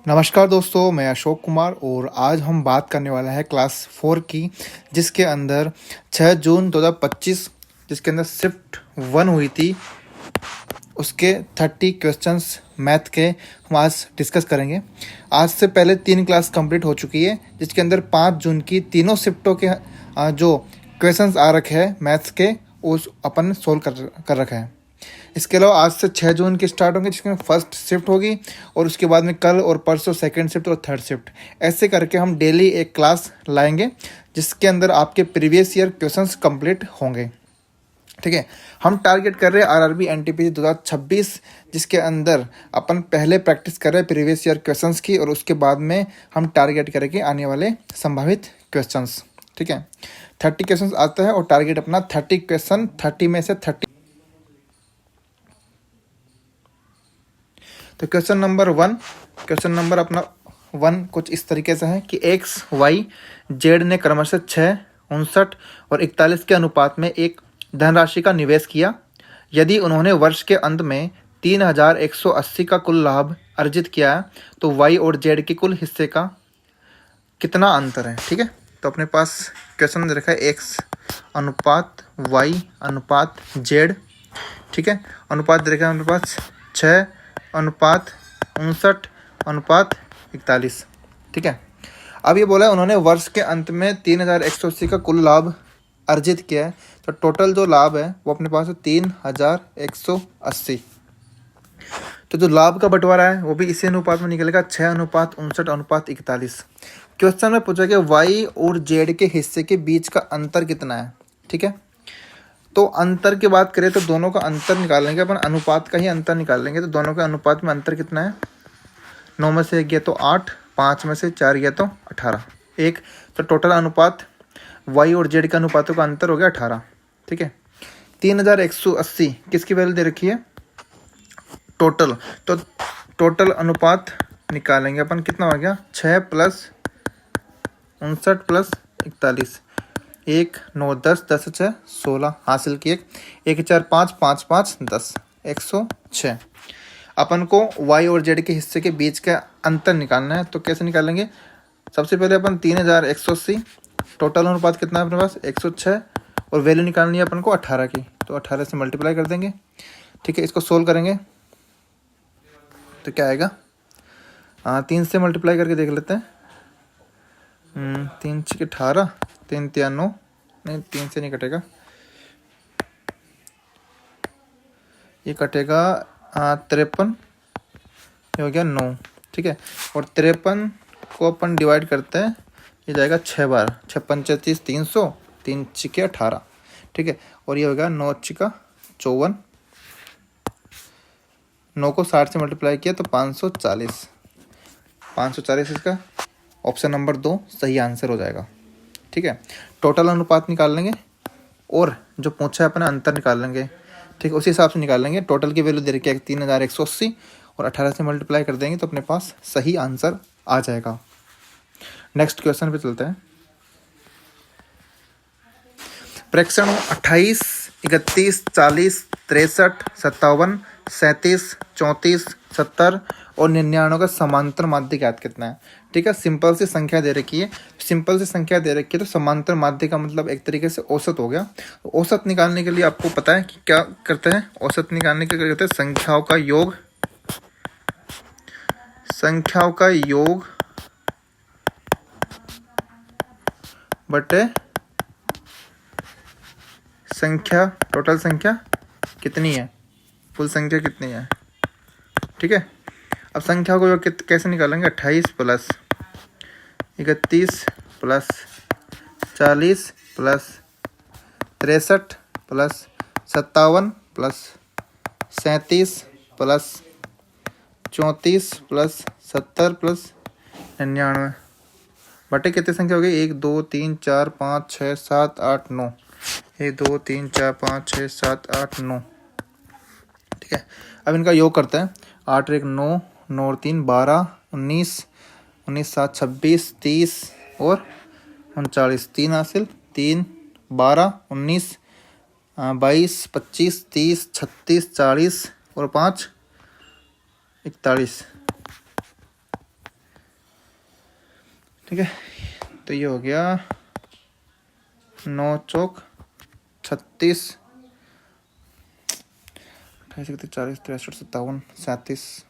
नमस्कार दोस्तों, मैं अशोक कुमार और आज हम बात करने वाला है क्लास 4 की, जिसके अंदर 6 जून 2025 जिसके अंदर शिफ्ट 1 हुई थी, उसके 30 क्वेश्चंस मैथ के हम आज डिस्कस करेंगे। आज से पहले 3 क्लास कंप्लीट हो चुकी है, जिसके अंदर 5 जून की तीनों शिफ्टों के जो क्वेश्चंस आ रखे हैं मैथ्स के, उस अपन ने सोल्व कर रखा है। इसके अलावा आज से 6 जून की स्टार्ट होंगे, जिसमें फर्स्ट शिफ्ट होगी और उसके बाद में कल और परसों सेकंड शिफ्ट और थर्ड शिफ्ट। ऐसे करके हम डेली एक क्लास लाएंगे, जिसके अंदर आपके प्रीवियस ईयर क्वेश्चंस कंप्लीट होंगे। ठीक है, हम टारगेट कर रहे हैं आरआरबी एनटीपीसी 2026, जिसके अंदर अपन पहले प्रैक्टिस कर रहे हैं प्रीवियस ईयर क्वेश्चंस की और उसके बाद में हम टारगेट करेंगे आने वाले संभावित क्वेश्चंस। ठीक है, 30 क्वेश्चंस आता है और टारगेट अपना 30 क्वेश्चन, 30 में से 30। तो क्वेश्चन नंबर अपना 1 कुछ इस तरीके से है कि एक्स वाई जेड ने क्रमशः 6, 59 और 41 के अनुपात में एक धनराशि का निवेश किया। यदि उन्होंने वर्ष के अंत में 3180 का कुल लाभ अर्जित किया है, तो वाई और जेड के कुल हिस्से का कितना अंतर है। ठीक है, तो अपने पास क्वेश्चन दे रखा है एक्स अनुपात वाई अनुपात जेड। ठीक है, अनुपात दे रखा है अपने पास 6 अनुपात 59 अनुपात 41। ठीक है, अब ये बोला है उन्होंने वर्ष के अंत में 3180 का कुल लाभ अर्जित किया है, तो टोटल जो लाभ है वो अपने पास है 3180। तो जो लाभ का बंटवारा है वो भी इसी अनुपात में निकलेगा, 6 अनुपात 59 अनुपात 41। क्वेश्चन में पूछा गया वाई और जेड के हिस्से के बीच का अंतर कितना है। ठीक है, तो अंतर की बात करें तो दोनों का अंतर निकालेंगे अपन, अनुपात का ही अंतर निकालेंगे। तो दोनों के अनुपात में अंतर कितना है, 9 में से 1 गया तो 8, 5 में से 4 गया तो 18, 1। तो टोटल अनुपात वाई और जेड के अनुपातों का अंतर हो गया 18। ठीक है, 3180 किसकी वैल्यू दे रखी है, टोटल। तो टोटल अनुपात निकालेंगे अपन, कितना हो गया 6 प्लस 59 प्लस 41, 1 9 10 10 6 16 हासिल किए, 1 4 5 5 5 10 106। अपन को y और z के हिस्से के बीच का अंतर निकालना है, तो कैसे निकालेंगे। सबसे पहले अपन 3180, टोटल अनुपात कितना है अपने पास 106 और वैल्यू निकालनी है अपन को 18 की, तो 18 से मल्टीप्लाई कर देंगे। ठीक है, इसको सोल्व करेंगे तो क्या आएगा, 3 से मल्टीप्लाई करके देख लेते हैं। 3 6 18, 3 3 9, नहीं 3 से नहीं कटेगा, ये कटेगा 53, ये हो गया 9। ठीक है, और 53 को अपन डिवाइड करते हैं, ये जाएगा 6 बार, 6 35 300, 3 छिके 18। ठीक है, और ये हो गया 9 छिका 54, 9 को 60 से मल्टीप्लाई किया तो 540, 540 इसका ऑप्शन नंबर 2 सही आंसर हो जाएगा। ठीक है, टोटल अनुपात निकाल लेंगे और जो पूछा है अपना अंतर निकाल लेंगे। ठीक है, उसी हिसाब से निकाल लेंगे। टोटल की वैल्यू दे रखी है 3180 और 18 से मल्टीप्लाई कर देंगे तो अपने पास सही आंसर आ जाएगा। नेक्स्ट क्वेश्चन पे चलते हैं। प्रेक्षणों 28 31 40 63 57 37 34 70 और 99 का समांतर माध्य ज्ञात कितना है। ठीक है, सिंपल सी संख्या दे रखी है, सिंपल सी संख्या दे रखी है, तो समांतर माध्य का मतलब एक तरीके से औसत हो गया। तो औसत निकालने के लिए आपको पता है कि क्या करते हैं, औसत निकालने के लिए कहते हैं संख्याओं का योग, संख्याओं का योग बटे संख्या, टोटल संख्या कितनी है, कुल संख्या कितनी है। ठीक है, अब संख्या को योग कैसे निकालेंगे, 28 plus 31 plus 40 plus 63 plus 57 plus 37 plus 34 plus 70 plus 99 बटे कितनी संख्या हो गई, 1 2 3 4 5 6 7 8 9, 1 2 3 4 5 6 7 8 9। ठीक है, अब इनका योग करते हैं, 8 1 9 9 3 12 19 19 7 26 30 और 39, 3 हासिल, 3 12 19 22 25 30 36 40 और 5 41। ठीक है, तो ये हो गया 9 चौक 36, 28, 40, 63, 57, 37,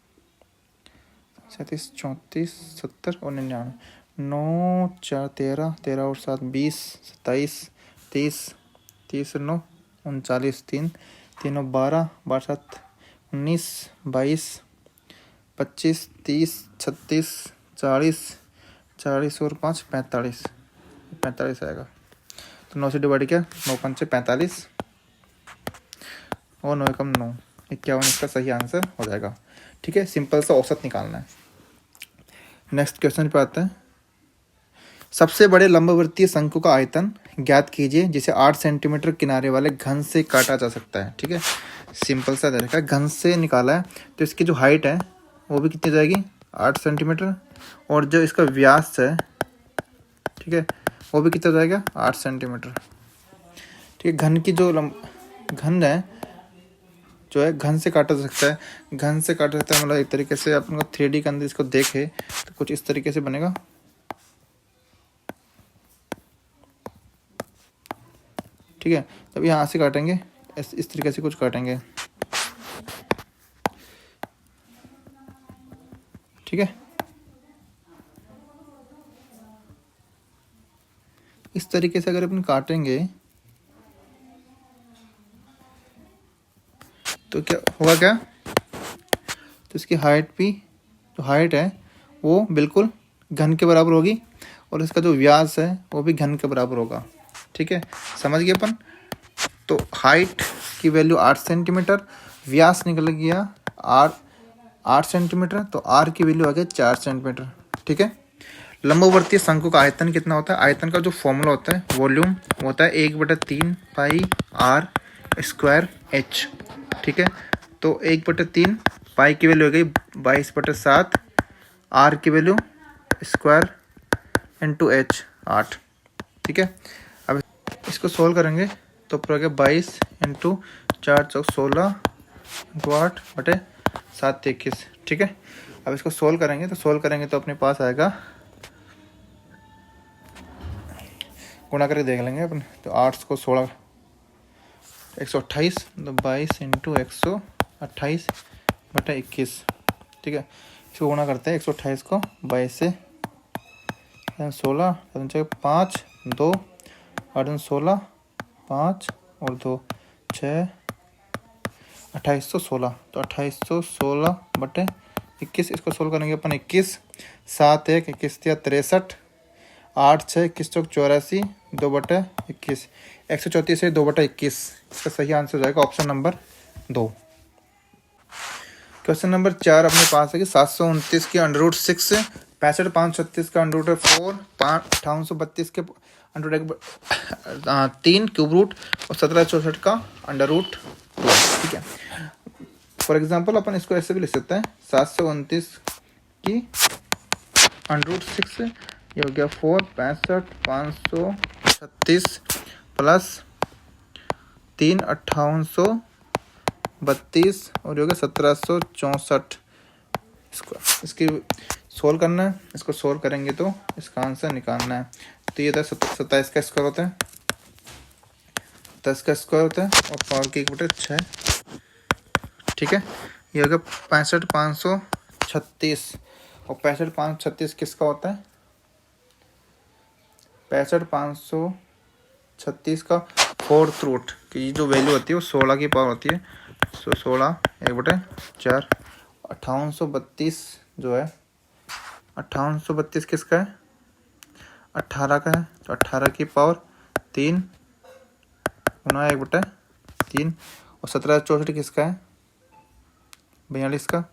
37, 34, 70 और 99। 9 4 13, 13 और 7 20, 27, 30, 30 9 39, 3 3 और 12, 12 7 19, 22, 25, 30, 36, 40, 40 और 5 45, 45 आएगा। तो 9 से डिवाइड किया, 9 5 45 और 9 कम 9, 51 इसका सही आंसर हो जाएगा। ठीक है, सिंपल सा औसत निकालना है। नेक्स्ट क्वेश्चन पे आते हैं। सबसे बड़े लंबवर्तीय शंकु का आयतन ज्ञात कीजिए जिसे 8 सेंटीमीटर किनारे वाले घन से काटा जा सकता है। ठीक है, सिंपल सा तरीका है, घन से निकाला है तो इसकी जो हाइट है वो भी कितनी जाएगी 8 सेंटीमीटर, और जो इसका व्यास है, ठीक है, वो भी कितना जाएगा 8 सेंटीमीटर। ठीक है, घन की जो घन है जो है घन से काटा जा सकता है। घन से काटा सकता है मतलब एक तरीके से अपन को 3D के अंदर इसको देखे तो कुछ इस तरीके से बनेगा। ठीक है, तब यहाँ से काटेंगे, इस तरीके से कुछ काटेंगे। ठीक है, इस तरीके से अगर अपन काटेंगे तो क्या होगा, क्या तो इसकी हाइट भी, जो हाइट है वो बिल्कुल घन के बराबर होगी और इसका जो व्यास है वो भी घन के बराबर होगा। ठीक है, समझ गए अपन। तो हाइट की वैल्यू 8 सेंटीमीटर, व्यास निकल गया 8 सेंटीमीटर, तो आर की वैल्यू आ गई 4 सेंटीमीटर। ठीक है, लंबवर्तीय शंकु का आयतन कितना होता है? आयतन का जो फॉर्मूला होता है वॉल्यूम होता है 1/3 पाई आर स्क्वायर एच। ठीक है, तो 1/3 पाई की वैल्यू हो गई 22/7, आर की वैल्यू स्क्वायर इंटू एच 8। ठीक है, अब इसको सोल्व करेंगे तो ऊपर हो गया 22 इंटू 4 चौक 16 इंटू 8/7 21। ठीक है, अब इसको सोल्व करेंगे तो अपने पास आएगा, गुणा करके देख लेंगे अपन। तो 8 को 16 128, तो 22 इंटू 128/21। ठीक है, इसको गुणा करते हैं 128 को 22 से, 16 5 2 8 16 5 और 2 6 2816, तो 2816/21। इसको सोल्व करेंगे अपन 21 7 1 21 63 8 6 21 चौक 84 2/21, 134 से 2/21। इसका सही आंसर हो जाएगा ऑप्शन नंबर 2। क्वेश्चन नंबर 4 अपने पास है कि 729 के √6, 65 536 का √4, 5832 के √3 क्यूब रूट और 1764 का √2। ठीक है, फॉर एग्जांपल अपन इसको ऐसे भी लिख सकते हैं, 729 की √6, ये हो गया 4 65 536 प्लस 3 5832 और ये हो गया 1764। इसकी सोल्व करना है, इसको सोल्व करेंगे तो इसका आंसर निकालना है। तो ये था 27 का स्क्वायर होता है, 10 का स्क्वायर होता है और पावर की 1/6। ठीक है, ये हो गया 65 536 और 65 536 किसका होता है? 65 536 का 4th रूट की जो वैल्यू होती है वो 16 की पावर होती है। 16 1/4। 5832 जो है, 5832 किसका है? 18 का है, तो 18 की पावर 3 गुना 1/3 और 1764 किसका है? 42 का,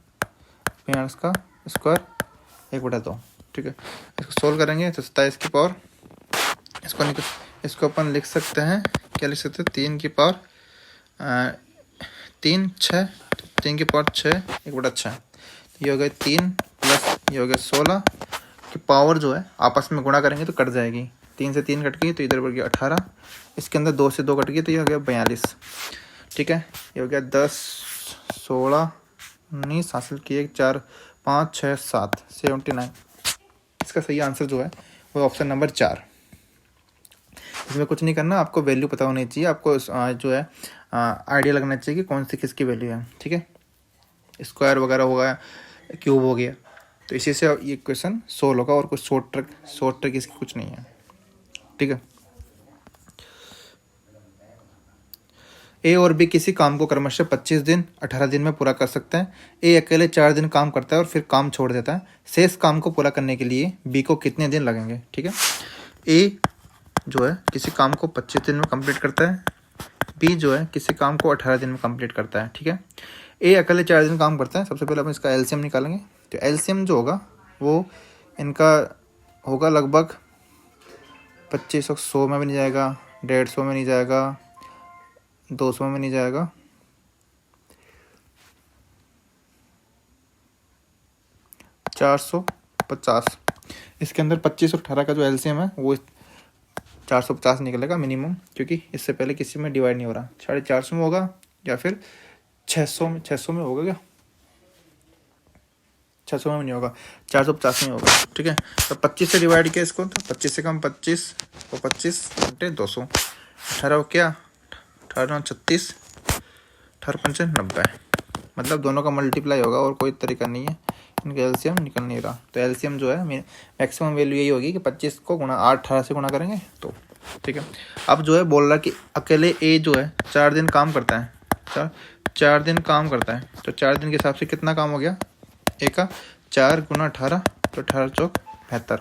42 का स्क्वायर 1/2। ठीक है, इसको सोल्व करेंगे तो 27 की पावर, इसको अपन लिख सकते हैं, क्या लिख सकते हैं? 3 की पावर 3 6, 3 की पावर 6 1/6। ये हो गया 3 प्लस ये हो गया 16 की पावर जो है आपस में गुणा करेंगे तो कट जाएगी, 3 से 3 कट गई तो इधर बढ़ गया 18, इसके अंदर 2 से 2 कट गई तो ये हो गया 42। ठीक है, ये हो गया 10 16 19 हासिल किए, 4 5 6 7 79। इसका सही आंसर जो है वो ऑप्शन नंबर 4। इसमें कुछ नहीं करना, आपको वैल्यू पता होनी चाहिए, आपको जो है आइडिया लगना चाहिए कि कौन सी किसकी वैल्यू है। ठीक है, स्क्वायर वगैरह हो गया, क्यूब हो गया, तो इसी से ये क्वेश्चन सोल्व होगा और कुछ शॉर्ट ट्रिक इसकी कुछ नहीं है। ठीक है, ए और बी किसी काम को क्रमशः 25 दिन 18 दिन में पूरा कर सकते हैं। ए अकेले 4 दिन काम करता है और फिर काम छोड़ देता है। शेष काम को पूरा करने के लिए बी को कितने दिन लगेंगे? ठीक है, ए जो है किसी काम को 25 दिन में कंप्लीट करता है, बी जो है किसी काम को 18 दिन में कंप्लीट करता है। ठीक है, ए अकेले 4 दिन काम करता है। सबसे पहले हम इसका एलसीएम निकालेंगे। तो एलसीएम जो होगा वो इनका होगा लगभग 25, 100 में भी नहीं जाएगा, 150 में नहीं जाएगा, 200 में नहीं जाएगा, 450। इसके अंदर 25 और 18 का जो एलसीएम है वो 450 निकलेगा मिनिमम, क्योंकि इससे पहले किसी में डिवाइड नहीं हो रहा। 450 में होगा या फिर 600 में होगा क्या? 600 में नहीं होगा, 450 में होगा। ठीक है, तो 25 से डिवाइड किया इसको, तो 25 से कम 25 और 25 घंटे 200, 18 क्या 18 36, 18 पंचे 90, मतलब दोनों का मल्टीप्लाई होगा और कोई तरीका नहीं है, इनका एलसीएम निकल नहीं रहा। तो एलसीएम जो है मैक्सिमम वैल्यू यही होगी कि 25 को गुणा 18 से गुणा करेंगे तो। ठीक है, अब जो है बोल रहा कि अकेले ए जो है 4 दिन काम करता है, 4 दिन काम करता है, तो 4 दिन के हिसाब से कितना काम हो गया? ए का 4 गुना 18, तो 18 चौक 72।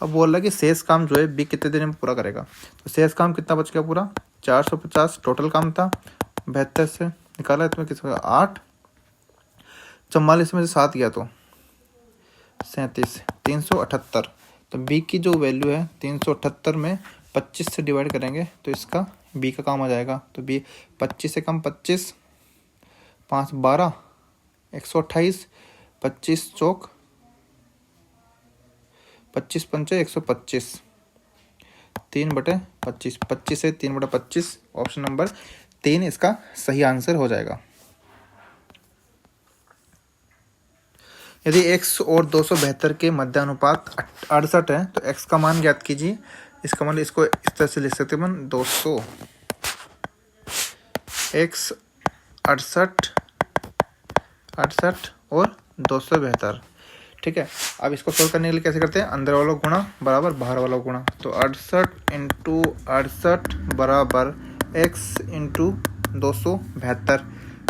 अब बोल रहा कि शेष काम जो है बी कितने दिन में पूरा करेगा? तो शेष काम कितना बच गया पूरा? 450 टोटल काम था, 72 से निकाला इसमें किसका 8, 44 में से 7 गया तो 37, 378। तो बी की जो वैल्यू है 378 में 25 से डिवाइड करेंगे तो इसका बी का काम आ जाएगा। तो बी 25 से कम 25, 5 12, 128, 25 चौक 25 पंचे 125, 3/25, 25 से 3/25, ऑप्शन नंबर 3 इसका सही आंसर हो जाएगा। यदि x और 272 के मध्य अनुपात 68 है तो x का मान ज्ञात कीजिए। इसका मतलब इसको इस तरह से लिख सकते हैं 200 x 68 और 272। ठीक है, अब इसको सोल्व करने के लिए कैसे करते हैं? अंदर वाला गुणा बराबर बाहर वाला गुणा। तो 68 इंटू 68 बराबर x इंटू 272,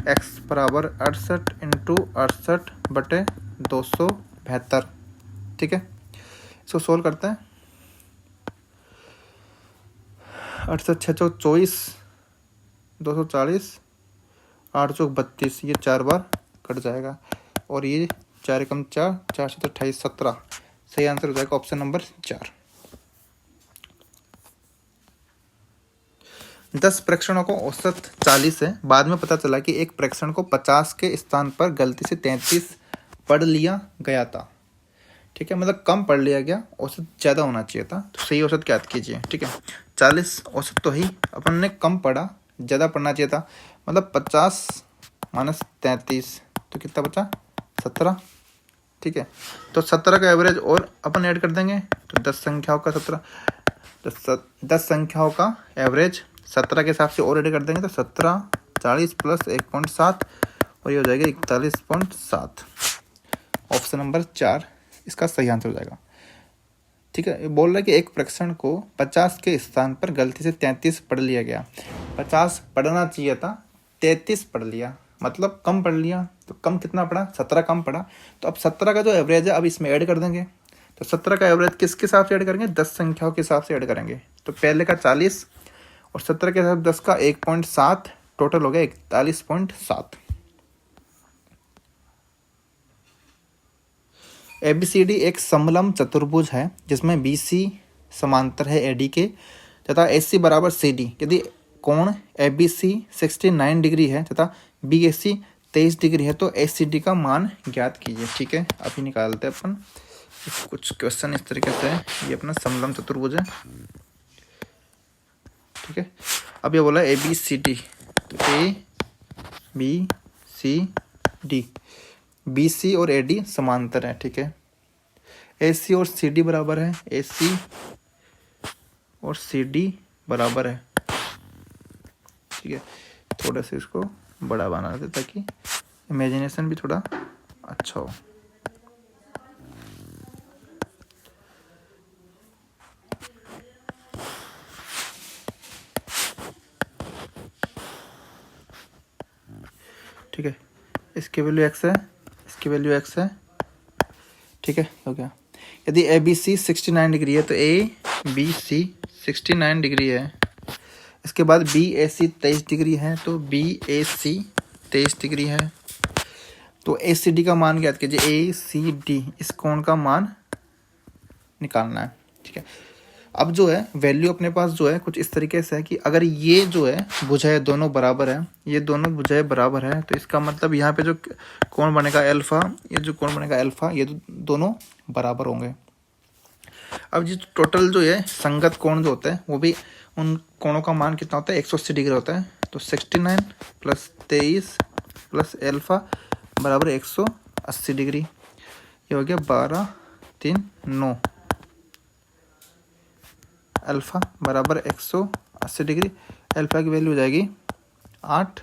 x बराबर 68 इंटू 68 बटे 272। ठीक है, इसको सोल्व करते हैं। 68 6 चौक 24, 240, 8 चौक 32, ये 4 बार कट जाएगा और ये 4 कम 4, 4 से 28, 17। सही आंसर हो जाएगा ऑप्शन नंबर 4। 10 प्रेक्षणों को औसत 40 है। बाद में पता चला कि एक प्रेक्षण को 50 के स्थान पर गलती से 33 पढ़ लिया गया था। ठीक है, मतलब कम पढ़ लिया गया, औसत ज़्यादा होना चाहिए था। तो सही औसत ज्ञात कीजिए। ठीक है, 40 औसत तो ही अपन ने कम पढ़ा, ज़्यादा पढ़ना चाहिए था। मतलब 50 माइनस 33 तो कितना बचा? 17। ठीक है, तो 17 का एवरेज और अपन ऐड कर देंगे तो 10 संख्याओं का 10 संख्याओं का एवरेज 17 के हिसाब से और ऐड कर देंगे तो 17 40 प्लस 1.7 और ये हो जाएगा 41.7। ऑप्शन नंबर 4 इसका सही आंसर हो जाएगा। ठीक है, ये बोल रहा है कि एक प्रेक्षण को 50 के स्थान पर गलती से 33 पढ़ लिया गया। 50 पढ़ना चाहिए था, 33 पढ़ लिया, मतलब कम पढ़ लिया। तो कम कितना पढ़ा? 17 कम पढ़ा। तो अब 17 का जो एवरेज है अब इसमें ऐड कर देंगे। तो 17 का एवरेज किसके हिसाब से ऐड करेंगे? 10 संख्याओं के हिसाब से ऐड करेंगे। तो पहले का 40 और 17 के हिसाब 10 का 1.7, टोटल हो गया 41.7। ABCD एक समलंब चतुर्भुज है जिसमें BC समांतर है AD के तथा AC बराबर CD। यदि कोण ABC 69 डिग्री है तथा BAC 23 डिग्री है तो ACD का मान ज्ञात कीजिए। ठीक है, अभी निकालते हैं अपन कुछ क्वेश्चन इस तरीके से है। ये अपना समलंब चतुर्भुज है। ठीक है, अब ये बोला ABCD, तो ABCD BC और AD समांतर है। ठीक है, ए सी और सी डी बराबर है, ए सी और सी डी बराबर है, ठीक है। थोड़ा सा इसको बड़ा बना देते ताकि इमेजिनेशन भी थोड़ा अच्छा हो। ठीक है, इसकी वैल्यू x है, इसकी वैल्यू x है, ठीक है। हो गया। यदि ए बी सी 69 डिग्री है तो ए बी सी 69 डिग्री है। इसके बाद बी ए सी 23 डिग्री है तो बी ए सी 23 डिग्री है। तो ए सी डी का मान ज्ञात कीजिए, ए सी डी इस कोण का मान निकालना है, ठीक है। अब जो है वैल्यू अपने पास जो है कुछ इस तरीके से है कि अगर ये जो है भुजाएं दोनों बराबर है, ये दोनों भुजाएं बराबर है, तो इसका मतलब यहाँ पे जो कोण बनेगा अल्फा, ये जो कोण बनेगा अल्फा, ये दोनों बराबर होंगे। अब जो टोटल जो है संगत कोण जो होता है वो भी उन कोणों का मान कितना होता है, 180 डिग्री होता है। तो 69 प्लस 23 प्लस अल्फा बराबर 180 डिग्री। ये हो गया 12 3 9, अल्फा बराबर 180 डिग्री। अल्फा की वैल्यू हो जाएगी 8,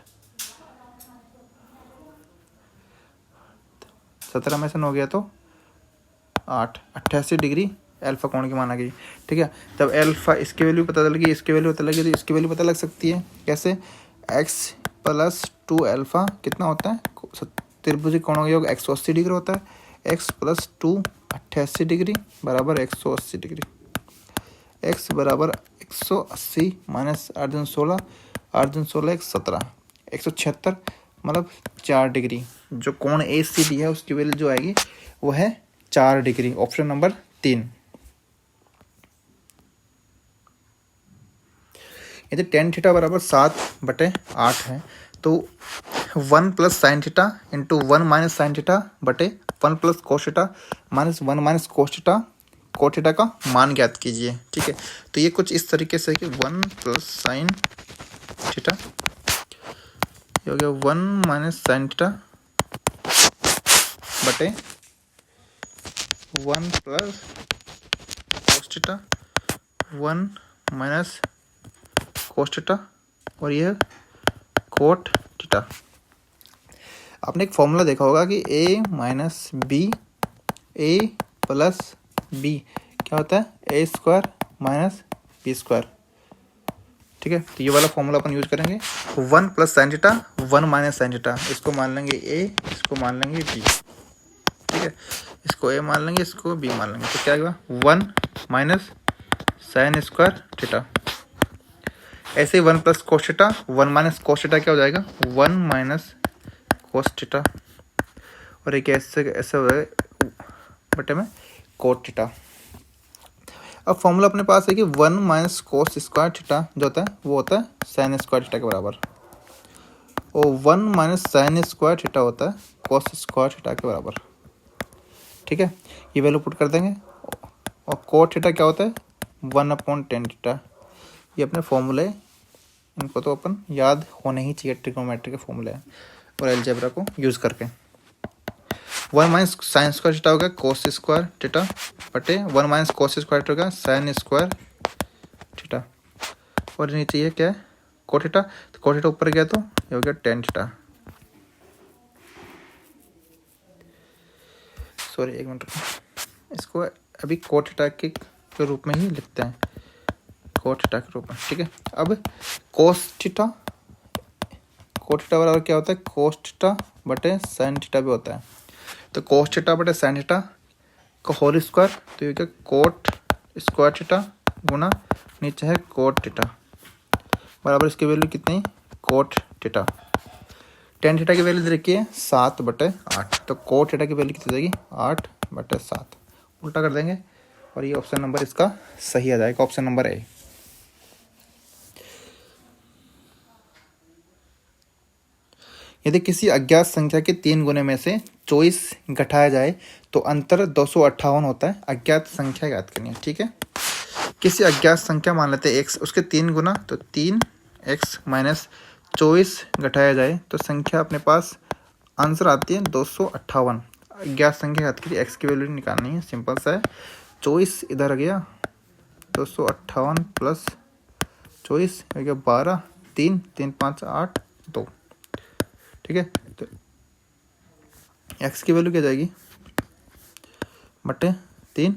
17 में से 9 गया तो 8, 88 डिग्री अल्फा कोण की मान आ गई, ठीक है। जब अल्फा इसकी वैल्यू पता लगी, इसकी वैल्यू पता लगी, तो इसकी वैल्यू पता लग सकती है कैसे, x प्लस 2 अल्फा कितना होता है, त्रिभुज कोणों का योग 180 डिग्री होता है। x प्लस 2 88 डिग्री बराबर 180 डिग्री। x बराबर 180 माइनस 8 दूनी 16, 8 दूनी 16 1 17, 176 मतलब 4 डिग्री। जो कोण ए सी डी है उसकी वैल्यू जो आएगी वो है 4 डिग्री, ऑप्शन नंबर 3। यदि टेन थीटा बराबर 7/8 है तो 1 plus sine theta into 1 minus sine theta बटे 1 plus cos theta minus 1 minus cos theta का मान ज्ञात कीजिए, ठीक है। तो ये कुछ इस तरीके से कि 1 प्लस साइन थीटा, ये हो गया 1 माइनस साइन थीटा बटे 1 plus cos theta 1 minus cos theta और ये कोट थीटा। आपने एक फॉर्मूला देखा होगा कि a minus b a plus b क्या होता है, a square minus b square, ठीक है। तो ये वाला फॉर्मूला अपन यूज करेंगे। 1 plus sine theta 1 minus sine theta, इसको मान लेंगे a, इसको मान लेंगे b, ठीक है। इसको a मान लेंगे, इसको b मान लेंगे, तो क्या होगा 1 माइनस साइन स्क्वायर थीटा। ऐसे 1 plus cos theta 1 minus cos theta क्या हो जाएगा 1 माइनस कोस थीटा, और एक ऐसे हो जाएगा बटे में कोट थीटा। अब फॉर्मूला अपने पास है कि 1 माइनस कोस स्क्वायर थीटा जो होता है वो होता है साइन स्क्वायर थीटा के बराबर, और 1 माइनस साइन स्क्वायर थीटा होता है कोस स्क्वायर थीटा के बराबर, ठीक है। ये वैल्यू पुट कर देंगे, और कोट थीटा क्या होता है 1/tan थीटा। ये अपने फॉर्मूले, इनको तो अपन याद होने ही चाहिए, ट्रिग्नोमेट्री के फॉर्मूले हैं और अलजेब्रा को यूज़ करके। 1 माइनस साइन स्क्वायर थीटा होगा कोस स्क्वायर थीटा बटे 1 माइनस कोस स्क्वायर थीटा होगा साइन स्क्वायर थीटा, और नीचे ये क्या है कोट थीटा, तो कोट थीटा ऊपर गया तो ये हो गया tan थीटा। सॉरी एक मिनट, इसको अभी कोट थीटा के रूप में ही लिखते हैं, कोट थीटा के रूप में, ठीक है। अब कोस थीटा बराबर क्या होता है कोस थीटा बटे साइन थीटा भी होता है, तो कोस थीटा बटे साइन थीटा का होल स्क्वायर, तो ये क्या कोट स्क्वायर थीटा गुना नीचे है कोट थीटा बराबर इसकी वैल्यू कितनी कोट थीटा। टेन थीटा की वैल्यू दे रखी है 7/8, तो कोट थीटा की वैल्यू कितनी जाएगी 8/7, उल्टा कर देंगे और ये ऑप्शन नंबर इसका सही आ जाएगा, ऑप्शन नंबर ए। यदि किसी अज्ञात संख्या के 3 गुने में से 24 घटाया जाए तो अंतर 258 होता है। अज्ञात संख्या याद करनी है, ठीक है। किसी अज्ञात संख्या मान लेते हैं x, उसके 3 गुना, तो 3x माइनस 24 घटाया जाए तो संख्या अपने पास आंसर आती है 258। ज्ञात संख्या याद कीजिए, एक्स की वैल्यू निकालनी है, सिंपल सा है। 24 इधर आ गया 258 प्लस 24 हो गया 12, 3 3 5 8 2, ठीक है। तो एक्स की वैल्यू क्या जाएगी बटे 3,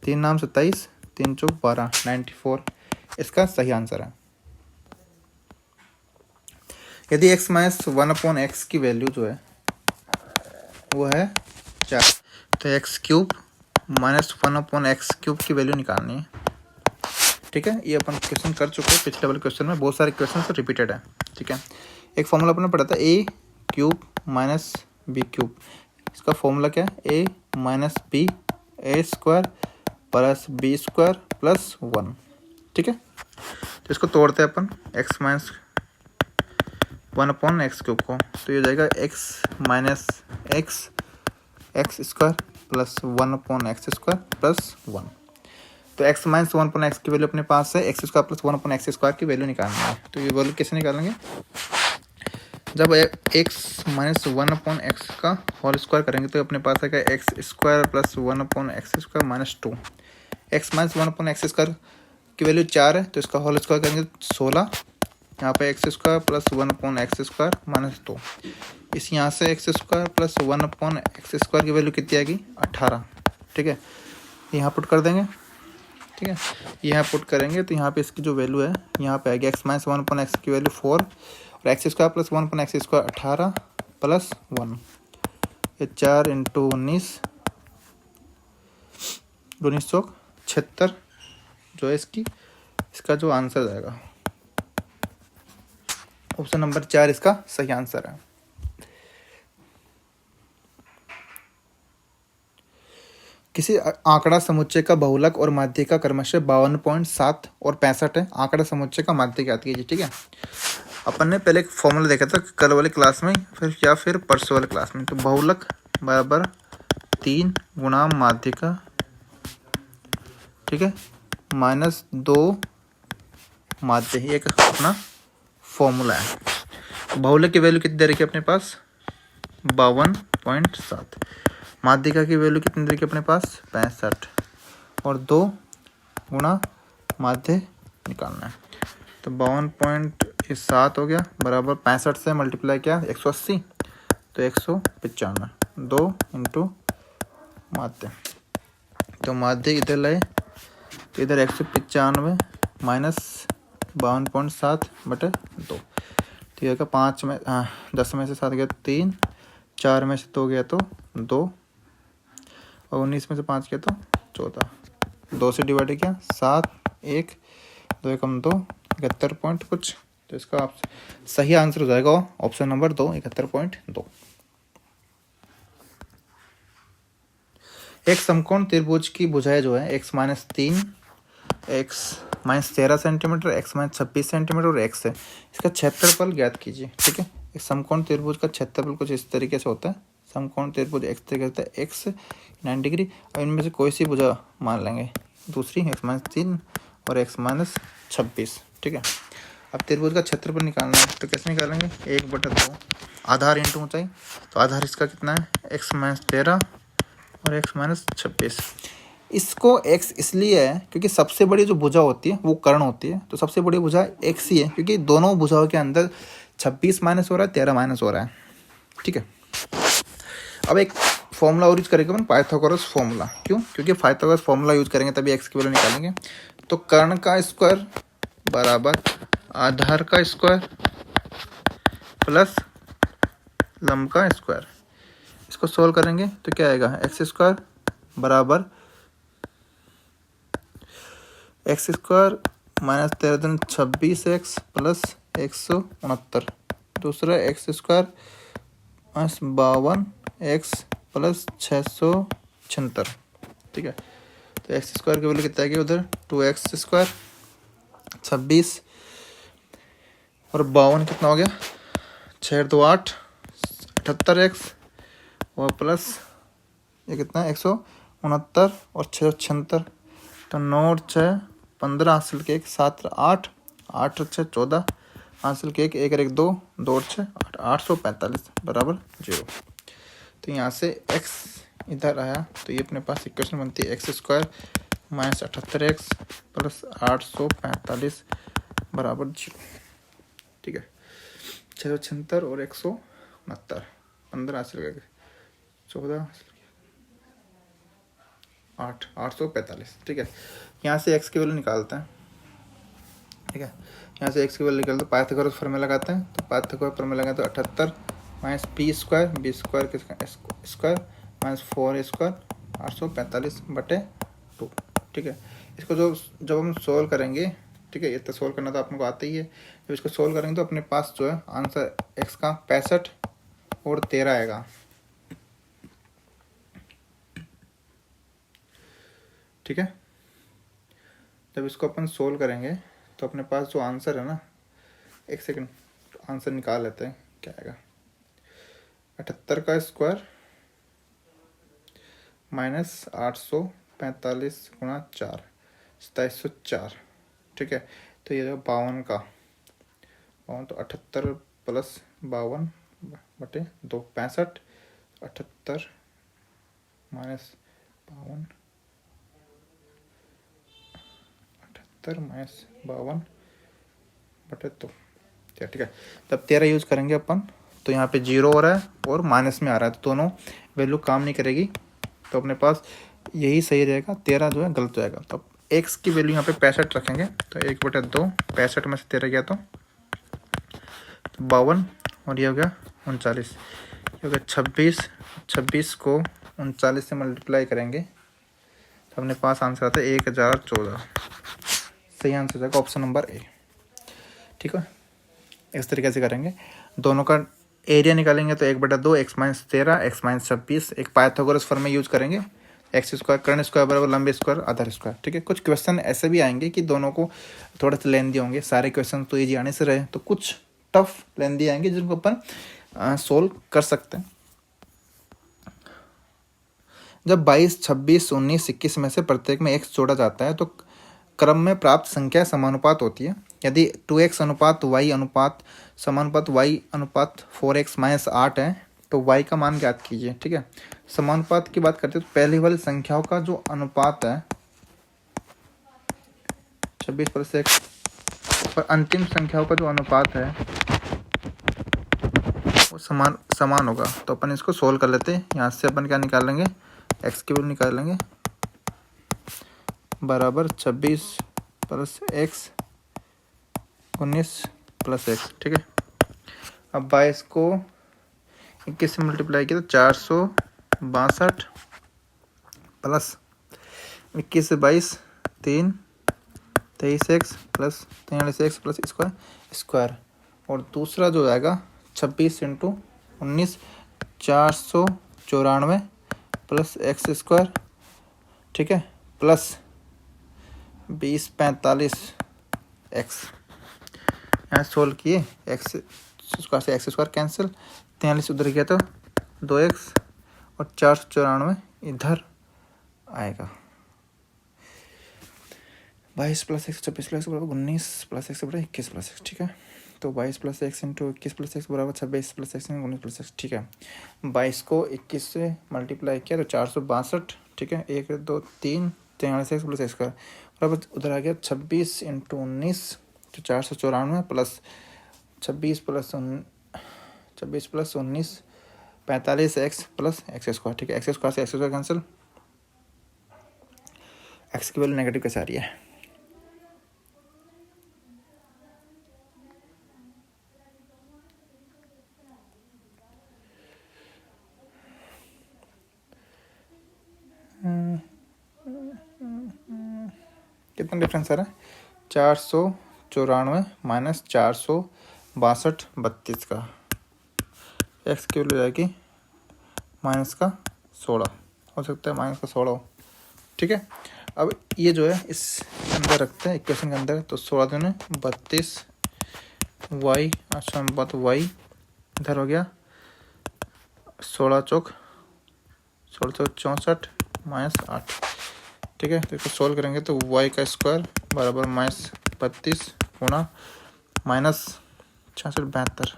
3 नाम 27, 3 चौक 12, 94 इसका सही आंसर है। यदि x माइनस 1/x की वैल्यू जो है वो है 4, तो x cube minus 1/x cube की वैल्यू निकालनी है, ठीक है। ये अपन क्वेश्चन कर चुके हैं पिछले वाले क्वेश्चन में, बहुत सारे क्वेश्चन रिपीटेड है, ठीक है। एक फॉर्मूला अपने पढ़ा था a cube minus b cube, इसका फॉर्मूला क्या है, a minus b a square plus b square plus 1, ठीक है। तो इसको तोड़ते हैं अपन, x माइनस 1/x क्यूब को, तो ये जाएगा x minus x square plus 1/x square plus 1। तो x माइनस 1/x की वैल्यू अपने पास है, x square plus 1/x square की वैल्यू निकालनी है। तो ये वैल्यू कैसे निकालेंगे, जब x माइनस 1/x का होल स्क्वायर करेंगे तो अपने पास है x square plus 1/x square minus 2। x minus 1/x square की वैल्यू 4 है, तो इसका होल स्क्वायर करेंगे 16, यहाँ पे x square plus 1/x square minus 2। इस यहाँ से x square plus 1/x square की वैल्यू कितनी आएगी 18, ठीक है। यहाँ पुट कर देंगे, ठीक है। यहाँ पुट करेंगे तो यहाँ पे इसकी जो वैल्यू है यहाँ पे आएगी x माइनस 1/x की वैल्यू 4 और x square plus 1/x square 18 plus 1, ये 4 इंटू 19 चौक 76 जो है इसका जो आंसर जाएगा ऑप्शन नंबर 4 इसका सही आंसर है। किसी आंकड़ा समुच्चय का बहुलक और माध्य का क्रमशः 52.7 और 65 है। आंकड़ा समुच्चय का माध्य ज्ञात कीजिए, ठीक है। अपन ने पहले एक फॉर्मूला देखा था कल वाली क्लास में फिर परसों वाली क्लास में। तो बहुलक बराबर 3 गुणा माध्य का, ठीक है, माइनस 2 माध्य, ये एक अपना फॉर्मूला है। बहुलक की वैल्यू कितनी दे रखी है अपने पास 52.7, माध्यिका की वैल्यू कितनी दे रखी है अपने पास 65 और 2 गुणा माध्य निकालना है। तो 52.7 हो गया बराबर 65 से मल्टीप्लाई किया 180, तो 195, 2 इंटू माध्य, तो माध्य इधर लाए तो इधर 195 माइनस 52.7 बटे 2, तो ये 5 में 10 में से 7 गया 3, 4 में से 2 गया तो 2 और 19 में से 5 गया तो 14, 2 से डिवाइड किया 7, 1 2 कम 2 71 पॉइंट कुछ, तो इसका सही आंसर हो जाएगा ऑप्शन नंबर 2 71.2। एक समकोण त्रिभुज की भुजाएं जो है x minus 3, x minus 13 centimetre, x minus 26 centimetre और x है, इसका क्षेत्रफल ज्ञात कीजिए, ठीक है। एक समकोण त्रिभुज का क्षेत्रफल कुछ इस तरीके से होता है। समकोण त्रिभुज x तरीके होता है, x 90 डिग्री, और इनमें से कोई सी भुजा मान लेंगे, दूसरी x माइनस 3 और x माइनस 26, ठीक है। अब त्रिभुज का क्षेत्रफल निकालना है, तो कैसे निकालेंगे 1/2 आधार इंटू ऊंचाई, तो आधार इसका कितना है x माइनस 13 और x माइनस 26। इसको x इसलिए है क्योंकि सबसे बड़ी जो भुजा होती है वो कर्ण होती है, तो सबसे बड़ी भुजा x ही है क्योंकि दोनों भुजाओं के अंदर 26 माइनस हो रहा है, 13 माइनस हो रहा है, ठीक है। अब एक फॉर्मूला और यूज करेंगे अपन, पाइथागोरस फॉर्मूला। क्यों? क्योंकि पाइथागोरस फॉर्मूला यूज करेंगे तभी x की वैल्यू निकालेंगे। तो कर्ण का स्क्वायर बराबर आधार का स्क्वायर प्लस लंब का स्क्वायर, इसको सोल्व करेंगे तो क्या आएगा एक्स स्क्वायर बराबर x square minus 13 26x plus 169, दूसरा x square minus 52x plus 676, ठीक है। तो एक्स स्क्वायर की वैल्यू कितना आएगी उधर 2x स्क्वायर 26 और 52 कितना हो गया 6 2 8 78x और प्लस ये कितना 169 और 676, तो 9 6 15 हासिल के 1 7 8 8 6 14 हासिल के 1 1 1 2 2 6 8 845 बराबर 0। तो तो यहाँ से x इधर आया तो ये अपने पास इक्वेशन बनती है x square minus 78x plus 845 बराबर 0। ठीक है, 676 और 169, 15 से लगा 14 8 845। ठीक है, यहाँ से x की वैल्यू निकालते हैं। ठीक है, यहाँ से x की वैल्यू निकालते पाइथागोरस फॉर्मूला लगाते हैं। तो पाइथागोरस फॉर्मूला लगाते तो 78 माइनस बी स्क्वायर किसका स्क्वायर माइनस 4 स्क्वायर 845/2। ठीक है, इसको जब हम सोल्व करेंगे, ठीक है, ये तो सोल्व करना तो आपको आता ही है। जब इसको सोल्व करेंगे तो अपने पास जो है आंसर x का 65 और 13 आएगा। ठीक है, जब इसको अपन सोल्व करेंगे तो अपने पास जो आंसर है ना, एक सेकंड आंसर निकाल लेते हैं क्या आएगा। 78 का स्क्वायर माइनस 845 गुणा 4 2704। ठीक है, तो ये जो 52 का 52 तो 78 प्लस 52/2 65 78 माइनस 52 78 माइनस 52/2। ठीक है, तब 13 यूज करेंगे अपन तो यहाँ पे 0 हो रहा है और माइनस में आ रहा है, तो दोनों वैल्यू काम नहीं करेगी। तो अपने पास यही सही रहेगा, 13 जो है गलत हो जाएगा। तो x की वैल्यू यहाँ पे 65 रखेंगे तो 1/2 65 में से 13 गया तो 52 और ये हो गया 39। ये हो गया 26 को 39 से मल्टीप्लाई करेंगे तो अपने पास आंसर आता है 1014। सही आंसर हो जाएगा ऑप्शन नंबर ए। ठीक है, इस तरीके से करेंगे। दोनों का एरिया निकालेंगे तो 1/2 x माइनस 13 x माइनस 26। एक पाइथागोरस फॉर्मूला यूज करेंगे, एक्स स्क्वायर कर्ण स्क्वायर बराबर लंबे स्क्वायर आधार स्क्वायर। ठीक है, कुछ क्वेश्चन ऐसे भी आएंगे कि दोनों को थोड़ा सा लेंदी होंगे। सारे क्वेश्चन तो इजी आने से रहे, तो कुछ टफ लेंदी आएंगे जिनको अपन सोल्व कर सकते हैं। जब 22, 26, 19, 21 में से प्रत्येक में x जोड़ा जाता है तो क्रम में प्राप्त संख्या समानुपात होती है। यदि 2x अनुपात y अनुपात समानुपात y अनुपात 4x माइनस 8 है तो y का मान ज्ञात कीजिए। ठीक है, समानुपात की बात करते हैं तो पहली वाली संख्याओं का जो अनुपात है 26 प्लस x और अंतिम संख्याओं का जो अनुपात है वो समान होगा। तो अपन इसको सोल्व कर लेते हैं। यहाँ से अपन क्या निकालेंगे, x की वैल्यू निकालेंगे बराबर 26 प्लस x 19 प्लस x। ठीक है, अब 22 को 21 से मल्टीप्लाई किया तो 462 प्लस 21 से 22 3 23x plus 43x plus square और दूसरा जो आएगा 26 इंटू 19 494 प्लस x स्क्वायर। ठीक है, प्लस 2045 x। यहाँ सोल्व किए x स्क्वायर से x स्क्वायर कैंसिल, 43 उधर गया तो 2x और 494 इधर आएगा। 22 प्लस x 26 प्लस बराबर 19 प्लस x बराबर 21 प्लस x। ठीक है, तो 22 plus x into 21 plus x बराबर 26 प्लस x 19 प्लस x। ठीक है, 22 को 21 से मल्टीप्लाई किया तो 462। ठीक है, 1 2 3 43x प्लस x स्क्वायर बराबर उधर आ गया 26 इंटू 19 तो 494 plus 26 plus 19 45x plus x square. ठीक है, x स्क्वायर से x स्क्वायर कैंसिल, x की वैल्यू नेगेटिव कैसे आ रही है। कितना डिफरेंस आ रहा है, 494 माइनस 462 32 का x की वैल्यू जाएगी माइनस का 16 हो सकता है, माइनस का 16 हो। ठीक है, अब ये जो है इस अंदर रखते हैं इक्वेशन के अंदर, तो 16 दूनी 32 y अच्छा बात y इधर हो गया 16 चौक 64 माइनस 8। ठीक है, तो इसको सोल्व करेंगे तो y का स्क्वायर बराबर माइनस 32 गुणा माइनस 66 72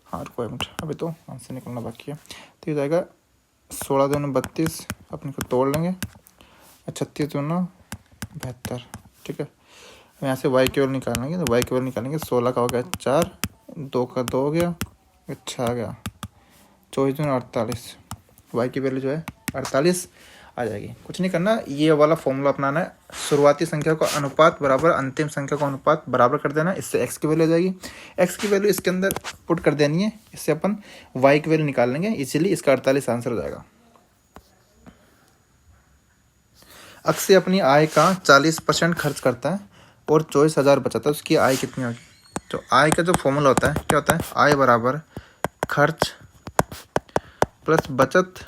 हाँ रुको एक मिनट, अभी तो आंसर निकलना बाकी है। तो ये जाएगा 16 दूनी 32, अपने को तोड़ लेंगे, 36 दूना 72, ठीक है। यहाँ से y केवल निकालेंगे, तो y केवल निकालेंगे, 16 का हो गया 4, 2 का 2 हो गया, 6 आ गया, 24 दूनी 48, y की वैल्यू जो है 48 आ जाएगी। कुछ नहीं करना, ये वाला फॉर्मूला अपनाना है, शुरुआती संख्या को अनुपात बराबर अंतिम संख्या को अनुपात बराबर कर देना, इससे x की वैल्यू आ जाएगी, x की वैल्यू इसके अंदर पुट कर देनी है, इससे अपन y की वैल्यू निकाल लेंगे, इसीलिए इसका 48 आंसर हो जाएगा। अक्षय अपनी आय का 40% खर्च करता है और 24,000 बचाता है, उसकी आय कितनी होगी? तो आय का जो फॉर्मूला होता है क्या होता है, आय बराबर खर्च प्लस बचत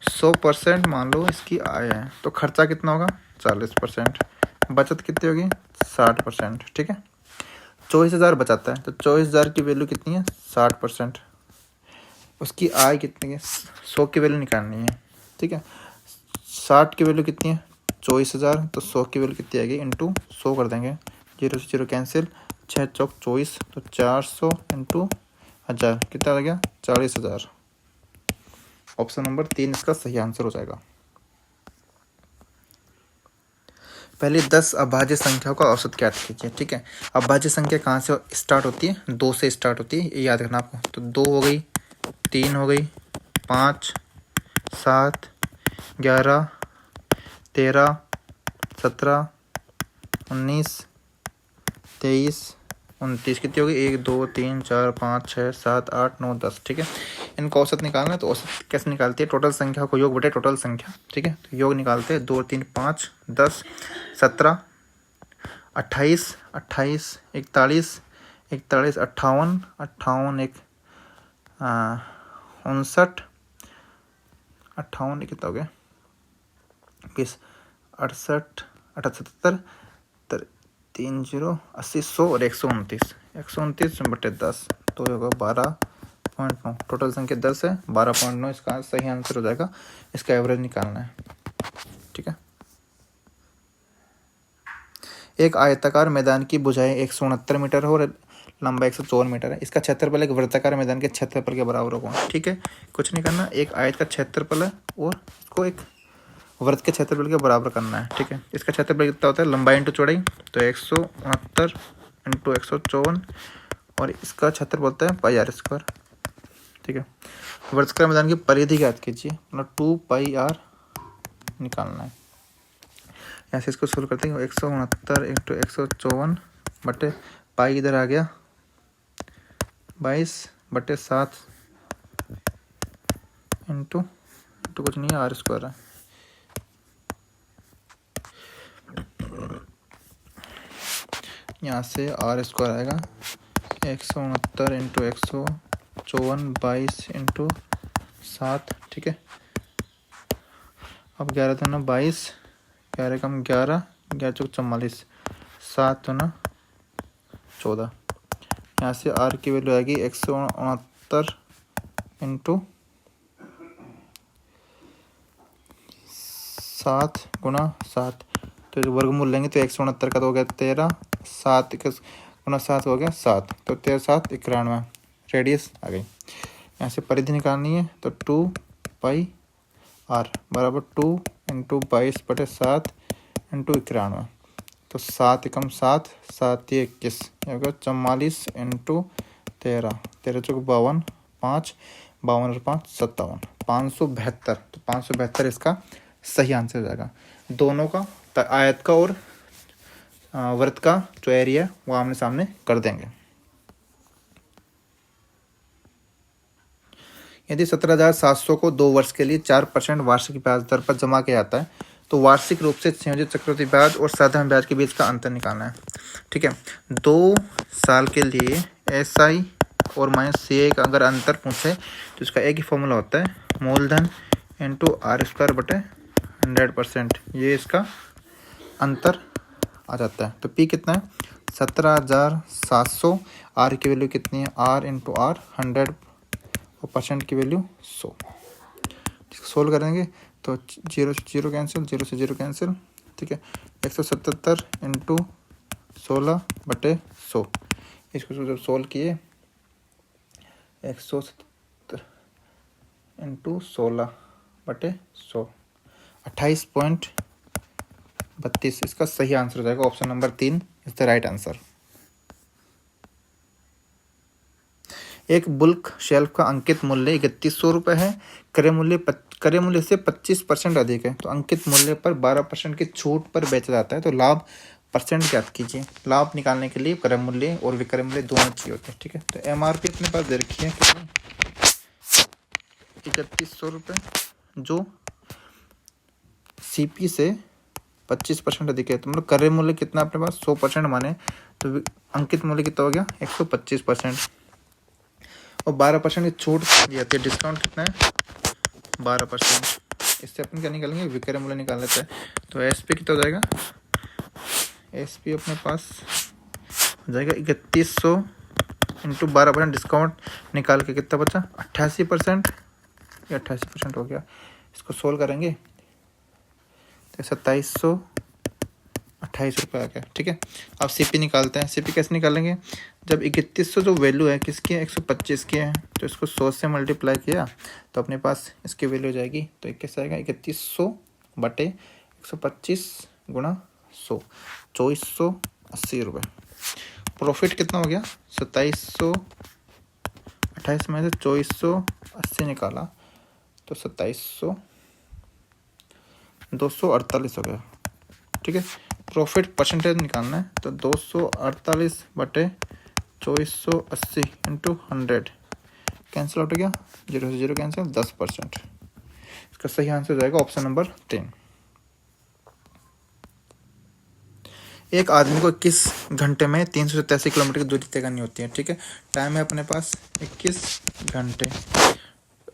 100% मान लो इसकी आय है, तो खर्चा कितना होगा 40%, बचत कितनी होगी 60%, ठीक है। 24,000 बचाता है, तो 24,000 की वैल्यू कितनी है 60%, उसकी आय कितनी है 100 की वैल्यू निकालनी है, ठीक है। 60 की वैल्यू कितनी है 24,000, तो 100 की वैल्यू कितनी आएगी इंटू 100 कर देंगे, 0 से 0 कैंसिल, 6 चौक 24, तो 400 इंटू 1000 कितना आ गया 40,000। ऑप्शन नंबर 3 इसका सही आंसर हो जाएगा। पहले 10 अभाज्य संख्याओं का औसत ज्ञात कीजिए, ठीक है। अभाज्य संख्या कहाँ से स्टार्ट होती है, 2 से स्टार्ट होती है, ये याद रखना आपको। तो 2 हो गई, 3 हो गई, 5, 7, 11, 13, 17, 19, 23, 29 कितनी होगी 1 2 3 4 5 6 7 8 9 10, ठीक है। इनका औसत निकालना है, तो औसत कैसे निकालती है, टोटल संख्या को योग बटे टोटल संख्या, ठीक है। तो योग निकालते हैं 2 3 5 10 17 28 28 41 41 58 58 1 59 58 कितना हो गया 20 68 78 3 0 80 100 और 129 129 बटे 10, तो होगा 12.9, टोटल संख्या 10 है, 12.9 इसका सही आंसर हो जाएगा। इसका एवरेज निकालना है, ठीक है। एक आयताकार मैदान की भुजाएं 169 मीटर है और लंबा 154 मीटर है, इसका क्षेत्रफल एक वृत्ताकार मैदान के क्षेत्रफल के बराबर होगा, ठीक है। कुछ नहीं करना, एक आयत का क्षेत्रफल है और इसको एक वृत्त के क्षेत्रफल के बराबर करना है, ठीक है। इसका क्षेत्रफल कितना होता है, लंबाई इंटू चौड़ाई, तो 169 इंटू 154, और इसका क्षेत्रफल होता है पाई आर स्क्वायर, ठीक है। वृत्ताकार मैदान की परिधि ज्ञात कीजिए, मतलब 2 पाई आर निकालना है। ऐसे इसको सोल्व करते हैं, 169 इंटू 154 बटे पाई इधर आ गया 22 बटे 7 इंटू कुछ नहीं है आर स्क्वायर है, यहाँ से आर स्क्वायर आएगा 169 इंटू 154 22 इंटू 7, ठीक है। अब 11 तो ना 22, 11 कम 11, 11 चौक 44, 7 तो ना 14, यहाँ से आर की वैल्यू आएगी 169 इंटू 7 गुना 7, तो वर्गमूल लेंगे तो 169 का तो हो गया 13, 7 गुना 7 हो गया 7, तो 13 7 91, रेडियस आ गई। यहाँ से परिधि निकालनी है, तो 2 पाई आर बराबर 2 इंटू 22 बटे 7 इंटू 91, तो 7 एकम 7 7 21 होगा 44 इंटू 13 13 चौक 52 5 52 और 5 57 572, तो 572 इसका सही आंसर हो जाएगा। दोनों का आयत का और वृत्त का जो एरिया है वो आमने सामने कर देंगे। यदि 17,700 को 2 वर्ष के लिए 4% वार्षिक ब्याज दर पर जमा किया जाता है, तो वार्षिक रूप से संयोजित चक्रवृद्धि ब्याज और साधारण ब्याज के बीच का अंतर निकालना है, ठीक है। 2 साल के लिए SI और -CI का अगर अंतर पूछे तो इसका एक ही फॉर्मूला होता है, मूलधन इंटू आर स्क्वायर बटे 100%, ये इसका अंतर आ जाता है। तो P कितना है 17,700, R की वैल्यू कितनी है R इंटू आर 100 और परसेंट की वैल्यू 100, इसको सोल्व करेंगे तो 0 से 0 कैंसिल, 0 से 0 कैंसिल, ठीक है। 177 इंटू 16 बटे 100, इसको जब सोल्व किए 170 इंटू 16/100, 28.32। इसका सही आंसर हो जाएगा option number 3 is the right answer. एक बुल्क शेल्फ का अंकित मूल्य 3100 रुपये है, क्रय मूल्य से 25% अधिक है, तो अंकित मूल्य पर 12% की छूट पर बेचा जाता है, तो लाभ परसेंट ज्ञात कीजिए। लाभ निकालने के लिए क्रय मूल्य और विक्रय मूल्य दोनों चाहिए होते हैं, ठीक है। तो MRP अपने पास दे रखी है कितनी, 3100 रुपये, जो CP से 25% अधिक है, तो मतलब क्रय मूल्य कितना अपने पास 100% माने, तो अंकित मूल्य कितना हो गया 125%, और 12% की छूट दी जाती है। डिस्काउंट कितना है 12%। इससे अपन क्या निकालेंगे, विक्रय मूल्य निकाल लेते हैं। तो SP कितना हो जाएगा, SP अपने पास हो जाएगा 3100 इंटू 12% डिस्काउंट निकाल के कितना बचा 88%, या 88% हो गया। इसको सोल्व करेंगे तो 2728 रुपये आ गया, ठीक है। अब CP निकालते हैं। CP कैसे निकालेंगे, जब 3100 जो वैल्यू है किसकी है 125 की है, तो इसको 100 से मल्टीप्लाई किया तो अपने पास इसकी वैल्यू हो जाएगी, तो कैसे आएगा 3100/125 गुणा 100, 2480 रुपये। प्रॉफिट कितना हो गया 2728 में से 2480 निकाला तो 248 हो गया, ठीक है। प्रॉफिट परसेंटेज निकालना है, तो 248/2480 इंटू 100 कैंसिल आउट हो गया, 0 से 0 कैंसिल, 10%। इसका सही आंसर हो जाएगा ऑप्शन नंबर 3। एक आदमी को 21 घंटे में 387 किलोमीटर की दूरी तय करनी होती है, ठीक है। टाइम है अपने पास 21 घंटे,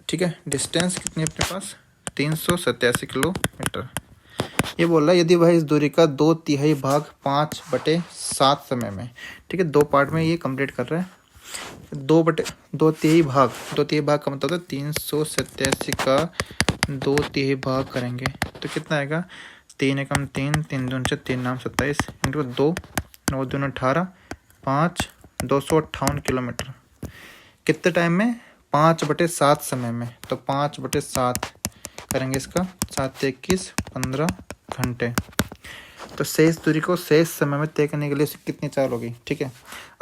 ठीक है। डिस्टेंस कितनी है अपने पास 387 किलोमीटर। ये बोल रहा है यदि वह इस दूरी का 2/3 भाग 5/7 समय में, ठीक है, 2 पार्ट में ये कंप्लीट कर रहा है। 2/3 भाग का मतलब होता है 387 का 2/3 भाग करेंगे तो कितना आएगा, 3 एकम 3, 3 दूनी 6, 3 नाम 27 इंटू 2, 9 दूनी 18, 5, 258 किलोमीटर। कितने टाइम में 5/7 समय में, तो 5/7 करेंगे इसका 7 21 15 घंटे। तो शेष दूरी को शेष समय में तय करने के लिए कितनी चाल होगी, ठीक है।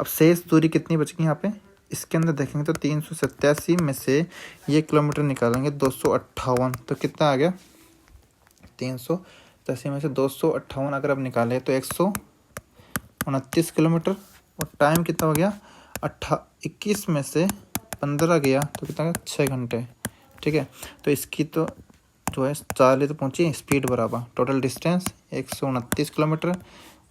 अब शेष दूरी कितनी बचेगी यहाँ पे, इसके अंदर देखेंगे तो 387 में से ये किलोमीटर निकालेंगे 258, तो कितना आ गया 387 में से 258 अगर अब निकाले तो 129 किलोमीटर। और टाइम कितना हो गया 21 में से 15 गया तो कितना गया 6 घंटे, ठीक है। तो इसकी तो जो है 40 तो पहुँची, स्पीड बराबर टोटल डिस्टेंस 129 किलोमीटर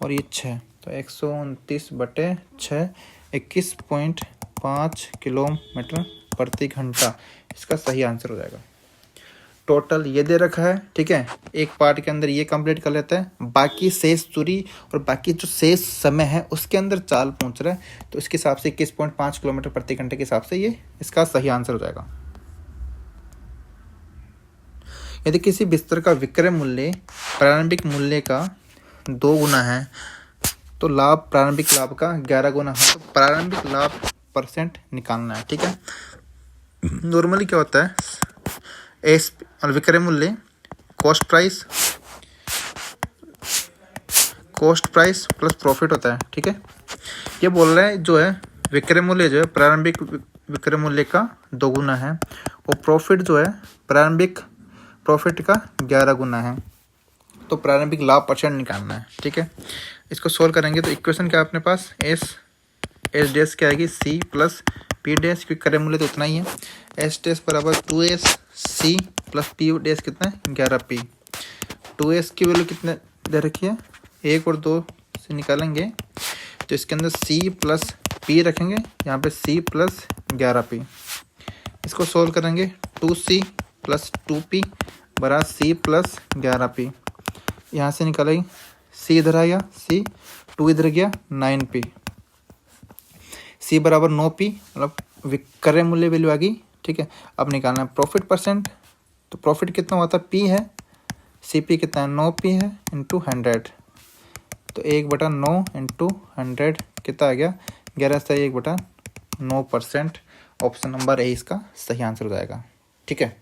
और ये 6, तो 129/6 21.5 किलोमीटर प्रति घंटा इसका सही आंसर हो जाएगा। टोटल ये दे रखा है, ठीक है। एक पार्ट के अंदर ये कंप्लीट कर लेते हैं, बाकी शेष दूरी और बाकी जो शेष समय है उसके अंदर चाल पहुंच रहा है, तो इसके हिसाब से 21.5 किलोमीटर प्रति घंटे के हिसाब से ये इसका सही आंसर हो जाएगा। यदि किसी बिस्तर का विक्रय मूल्य प्रारंभिक मूल्य का 2 गुना है तो लाभ प्रारंभिक लाभ का 11 गुना है, तो प्रारंभिक लाभ परसेंट निकालना है, ठीक है। नॉर्मली क्या होता है और विक्रय मूल्य कॉस्ट प्राइस प्लस प्रॉफिट होता है, ठीक है। ये बोल रहा है जो है विक्रय मूल्य जो है प्रारंभिक विक्रय मूल्य का 2 गुना है और प्रॉफिट जो है प्रारंभिक प्रॉफिट का 11 गुना है, तो प्रारंभिक लाभ परसेंट निकालना है, ठीक है। इसको सोल्व करेंगे तो इक्वेशन क्या है अपने पास एस डैश क्या आएगी C प्लस P डैश, क्योंकि क्रय मूल्य तो उतना ही है, S डैश बराबर 2S C plus P dash कितना है 11P। 2S की वैल्यू कितने दे रखी है 1 और 2 से निकालेंगे तो इसके अंदर C प्लस P रखेंगे, यहाँ पे C प्लस 11P। इसको सोल्व करेंगे 2C प्लस 2P बराबर C प्लस 11P। यहाँ से निकालेंगे C इधर आ गया C, 2 इधर गया 9P, C बराबर 9P, मतलब विक्रय मूल्य वैल्यू आ गई, ठीक है। अब निकालना है प्रॉफिट परसेंट, तो प्रॉफिट कितना हुआ था P है, CP कितना है 9P है इंटू 100, तो 1/9 इंटू 100 कितना आ गया 11 से 1/9%। ऑप्शन नंबर ए इसका सही आंसर हो जाएगा। ठीक है।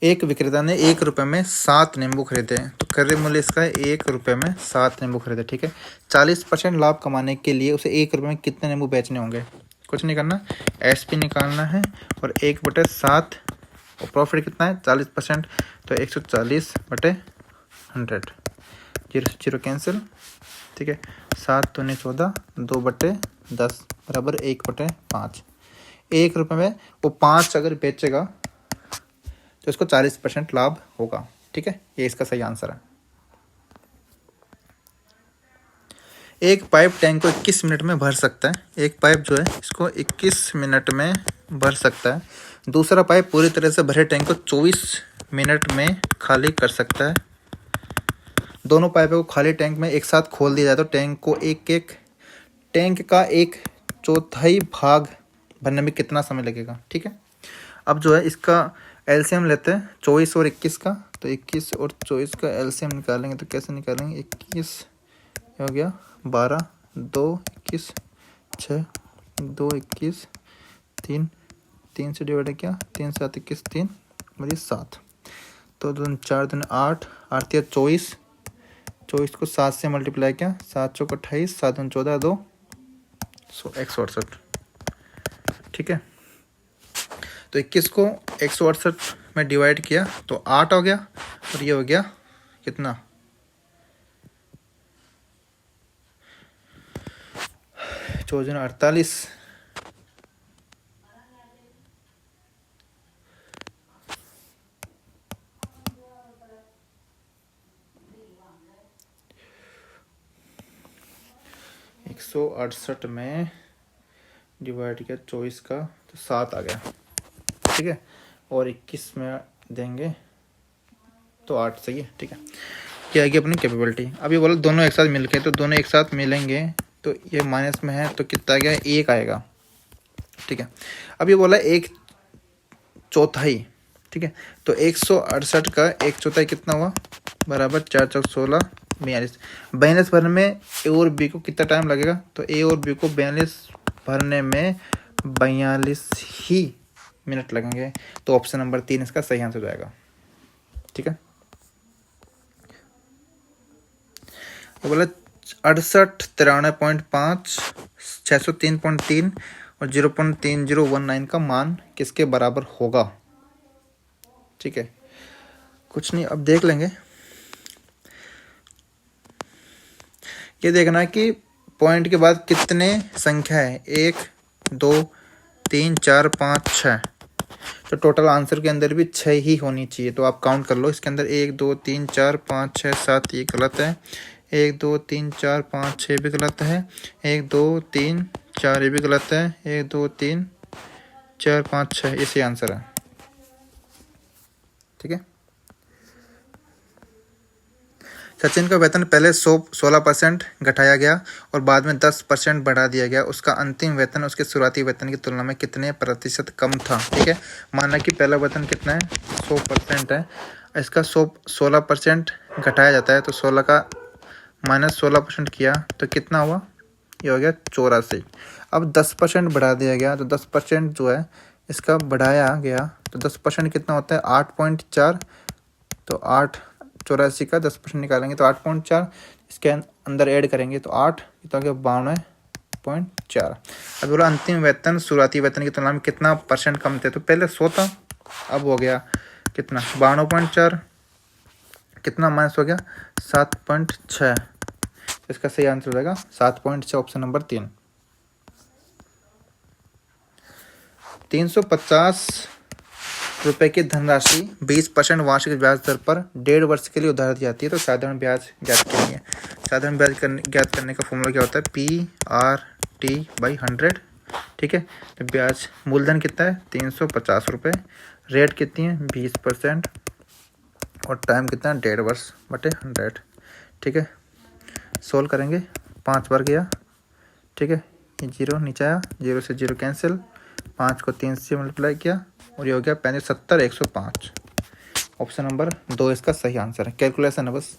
एक विक्रेता ने 1 रुपये में 7 नींबू खरीदे, तो क्रय मूल्य इसका है 1 रुपये में 7 नींबू खरीदे। ठीक है। 40% लाभ कमाने के लिए उसे 1 रुपये में कितने नींबू बेचने होंगे? कुछ नहीं करना, एसपी निकालना है और 1/7 और प्रॉफिट कितना है 40%, तो 140/100, 0 से 0 कैंसिल। ठीक है। 7 दूनी 14, 2/10 बराबर 1/5। 1 रुपये में वो 5 अगर बेचेगा तो इसको 40% लाभ होगा। ठीक है, ये इसका सही आंसर है। एक पाइप टैंक को 21 मिनट में भर सकता है। एक पाइप जो है इसको 21 मिनट में भर सकता है। दूसरा पाइप पूरी तरह से भरे टैंक को 24 मिनट में खाली कर सकता है। दोनों पाइपों को खाली टैंक में एक साथ खोल दिया जाए तो टैंक को टैंक का 1/4 भाग भरने में कितना समय लगेगा? ठीक है। अब जो है इसका एलसीएम लेते हैं 24 और 21 का, तो 21 और 24 का एलसीएम निकालेंगे तो कैसे निकालेंगे? 21 हो गया 12, 2 21, 6 2 21, 3 से डिवाइड किया, 3 7 21, 3 बड़ी 7, तो 4 दूनी 8, 8 24, 24 को 7 से मल्टीप्लाई किया, 7 चौक 28, 7 दूनी 14, 2 168। ठीक है। तो 21 को 168 में डिवाइड किया तो 8 हो गया और ये हो गया कितना? 48। एक 168 में डिवाइड किया 24 का तो 7 आ गया। ठीक है। और 21 में देंगे तो 8 सही है। ठीक है। क्या आएगी अपनी कैपेबिलिटी? अभी बोला दोनों एक साथ मिलके, तो दोनों एक साथ मिलेंगे तो ये माइनस में है तो कितना आ गया? 1 आएगा। ठीक है। अब ये बोला 1/4। ठीक है। तो 168 का 1/4 कितना हुआ? बराबर 4 चौक 16, 42। 42 भरने में ए और बी को कितना टाइम लगेगा? तो ए और बी को 42 भरने में 42 ही मिनट लगेंगे। तो ऑप्शन नंबर 3 इसका सही आंसर हो जाएगा। ठीक है। तो बोला 68, 93.5, 603.3 और 0.3019 का मान किसके बराबर होगा? ठीक है। कुछ नहीं, अब देख लेंगे। ये देखना है कि पॉइंट के बाद कितने संख्या है, 1 2 3 4 5 6, तो टोटल आंसर के अंदर भी 6 ही होनी चाहिए। तो आप काउंट कर लो, इसके अंदर 1 2 3 4 5 6 7 ये गलत है, 1 2 3 4 5 6 भी गलत है, 1 2 3 4 ये भी गलत है, 1 2 3 4 5 6 ये सही आंसर है। ठीक है। सचिन का वेतन पहले 16% घटाया गया और बाद में 10% बढ़ा दिया गया। उसका अंतिम वेतन उसके शुरुआती वेतन की तुलना में कितने प्रतिशत कम था? ठीक है। माना कि पहला वेतन कितना है? 100% है। इसका 16% घटाया जाता है, तो 16 का माइनस 16% किया तो कितना हुआ? ये हो गया 84। अब 10% बढ़ा दिया गया, तो 10% जो है इसका बढ़ाया गया तो 10% कितना होता है? 8.4, तो 84 का 10% निकालेंगे तो 8.4, इसके अंदर ऐड करेंगे तो 8 कितना हो गया? 92.4। अब बोला अंतिम वेतन शुरुआती वेतन की तुलना में कितना परसेंट कम थे? तो पहले 100 था, अब हो गया कितना? 92.4, कितना माइनस हो गया? 7.6। इसका सही आंसर हो जाएगा 7.6, ऑप्शन नंबर 3। 350 रुपए की धनराशि 20% वार्षिक ब्याज दर पर 1.5 वर्ष के लिए उधार दी जाती है, तो साधारण ब्याज ज्ञात करेंगे। साधारण ब्याज ज्ञात करने का फॉर्मूला क्या होता है? PRT/100। ठीक है। तो ब्याज मूलधन कितना है? 350 रुपये, रेट कितनी है? 20% और टाइम कितना है? 1.5 वर्ष बटे 100। ठीक है। सोल्व करेंगे, 5 बार गया। ठीक है। ये 0 नीचे आया, 0 से 0 कैंसिल, 5 को 3 से मल्टीप्लाई किया और ये हो गया 65, 70, 105। ऑप्शन नंबर 2 इसका सही आंसर है। कैलकुलेशन है बस।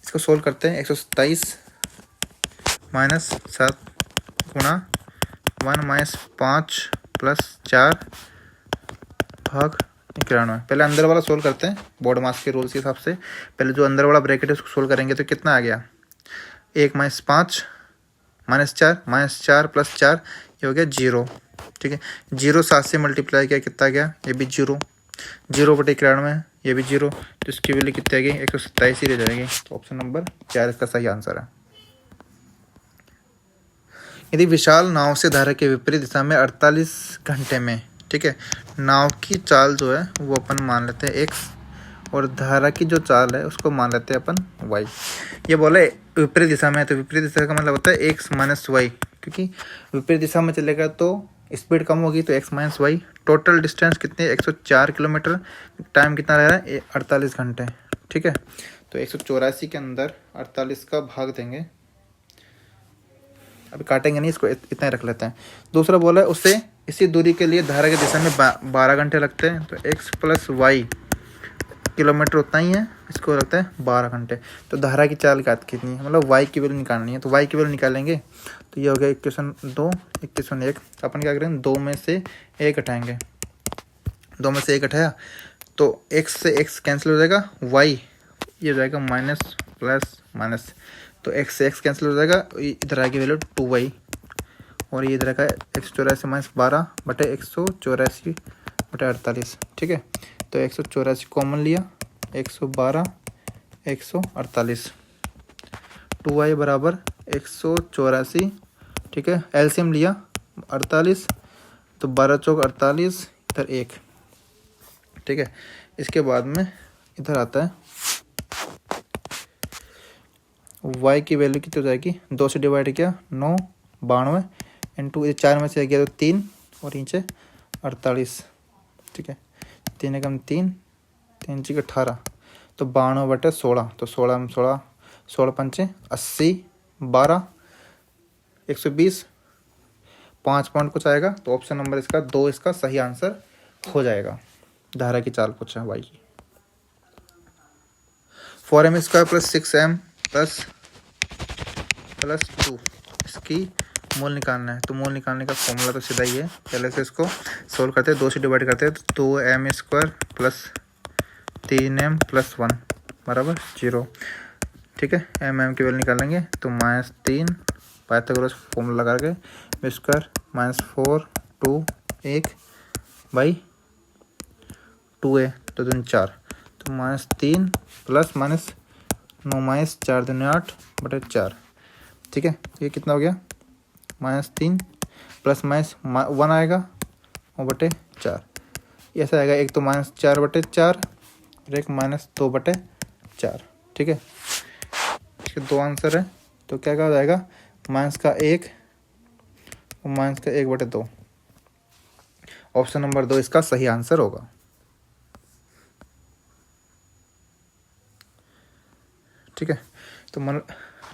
इसको सोल्व करते हैं। 127 -7 गुणा 1 - 5 + 4 भाग 91। पहले अंदर वाला सोल्व करते हैं बोर्ड मास के रूल्स के हिसाब से। पहले जो अंदर वाला ब्रैकेट है उसको सोल्व करेंगे तो कितना आ गया, 1 - 5 -4 -4 + 4 ये हो गया 0। ठीक है, 0 7 से मल्टीप्लाई किया कितना गया, ये भी 0, 0/91 ये भी 0, तो इसकी वैल्यू कितनी आएगी, 127 ही रह जाएगी। तो ऑप्शन नंबर 4 इसका सही आंसर है। यदि विशाल नाव से धारा के विपरीत दिशा में 48 घंटे में, ठीक है, नाव की चाल जो है वो अपन मान लेते हैं x और धारा की जो चाल है उसको मान लेते हैं अपन y। ये बोले विपरीत दिशा में है तो विपरीत दिशा का मतलब होता है x - y, क्योंकि विपरीत दिशा में चलेगा तो स्पीड कम होगी तो x - y। टोटल डिस्टेंस कितनी है, 104 किलोमीटर। टाइम कितना रह रहा है, 48 घंटे। ठीक है, तो 184 के अंदर 48 का भाग देंगे, अभी काटेंगे नहीं इसको, इतना ही रख लेते हैं। दूसरा बोला है उससे इसी दूरी के लिए धारा की दिशा में 12 घंटे लगते हैं, तो x + y किलोमीटर उतना ही है, इसको लगता है 12 घंटे। तो धारा की चाल कितनी है, मतलब y की वैल्यू निकालनी है, तो y की वैल्यू निकालेंगे तो ये हो गया इक्वेशन 2, इक्वेशन 1। अपन क्या करेंगे, 2 में से 1 हटाएंगे, 2 में से 1 हटाया तो x से x कैंसिल हो जाएगा, y ये हो जाएगा माइनस प्लस माइनस, तो x से x कैंसिल हो जाएगा, इधर आएगी वैल्यू 2y और ये इधर का 184 - 12 बटे 184 बटे 48। ठीक है, तो 184 कॉमन लिया, 112 148, 2y बराबर 184। ठीक है, एलसीएम लिया 48, तो 12 चौक 48, इधर 1। ठीक है, इसके बाद में इधर आता है y की वैल्यू कितनी हो जाएगी, 2 से डिवाइड किया 9 92 इंटू 4 में से गया तो 3 और नीचे 48। ठीक है, 3 एकम 3, 3 × 18, तो 92/16, तो 16 में 16, 16 पंचे 80, 12 120, 5 पॉइंट कुछ आएगा, तो ऑप्शन नंबर इसका 2 इसका सही आंसर हो जाएगा। धारा की चाल पूछा है y की। 4m² + 6m + 2 इसकी मूल निकालना है, तो मूल निकालने का फॉर्मूला तो सीधा ही है। पहले से इसको सोल्व करते हैं, 2 से डिवाइड करते हैं, तो 2m² + 3m + 1 बराबर 0। ठीक है, m की वैल्यू निकालेंगे तो -3 पाइथागोरस फॉर्मूला लगा के स्क्वायर -4 2 1 बाई 2a तो 2 4, तो -3 प्लस माइनस 9 - 4 दूनी 8 बटे 4। ठीक है, ये कितना हो गया, -3 प्लस माइनस 1 आएगा और बटे 4, ऐसा आएगा। एक तो -4 बटे 4 और एक -2 बटे 4। ठीक है, इसके 2 आंसर है, तो क्या हो जाएगा, -1 और -1 बटे 2। ऑप्शन नंबर 2 इसका सही आंसर होगा। ठीक है, तो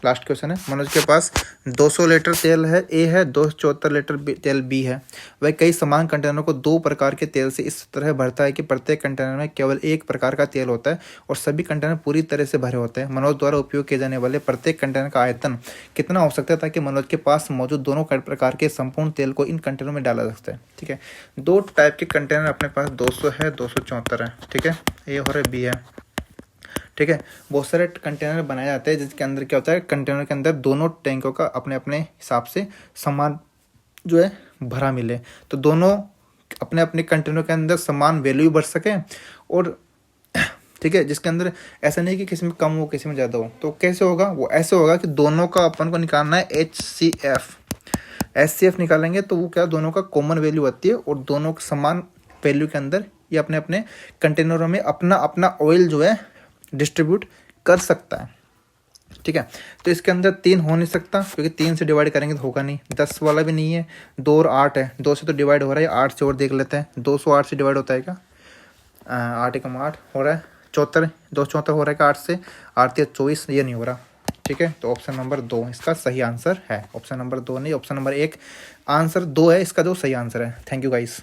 लास्ट क्वेश्चन है, मनोज के पास 200 लीटर तेल है ए है, 274 लीटर तेल बी है। वह कई समान कंटेनरों को 2 प्रकार के तेल से इस तरह भरता है कि प्रत्येक कंटेनर में केवल एक प्रकार का तेल होता है और सभी कंटेनर पूरी तरह से भरे होते हैं। मनोज द्वारा उपयोग किए जाने वाले प्रत्येक कंटेनर का आयतन कितना हो सकता है ताकि मनोज के पास मौजूद दोनों प्रकार के संपूर्ण तेल को इन कंटेनरों में डाला जा सकता है। ठीक है, 2 टाइप के कंटेनर अपने पास 200 है, 274 है। ठीक है, ए और बी है। ठीक है, बहुत सारे कंटेनर बनाए जाते हैं जिसके अंदर क्या होता है, कंटेनर के अंदर दोनों टैंकों का अपने अपने हिसाब से समान जो है भरा मिले, तो दोनों अपने अपने कंटेनर के अंदर समान वैल्यू बढ़ सके। और ठीक है, जिसके अंदर ऐसा नहीं कि किसी में कम हो किसी में ज़्यादा हो, तो कैसे होगा, वो ऐसे होगा कि दोनों का अपन को निकालना है HCF निकालेंगे तो वो क्या, दोनों का कॉमन वैल्यू आती है और दोनों के समान वैल्यू के अंदर ये अपने अपने कंटेनरों में अपना अपना ऑयल जो है डिस्ट्रीब्यूट कर सकता है। ठीक है, तो इसके अंदर 3 हो नहीं सकता क्योंकि 3 से डिवाइड करेंगे तो होगा नहीं, 10 वाला भी नहीं है, 2 और 8 है, 2 से तो डिवाइड हो रहा है, 8 से और देख लेते हैं, 208 से डिवाइड होता है क्या, 8 एकम 8 हो रहा है, 74 274 हो रहा है क्या 8 से, 8 × 24 ये नहीं हो रहा। ठीक है, तो ऑप्शन नंबर 2 इसका सही आंसर है। ऑप्शन नंबर 2 नहीं, ऑप्शन नंबर 1 आंसर 2 है इसका जो सही आंसर है। Thank you guys.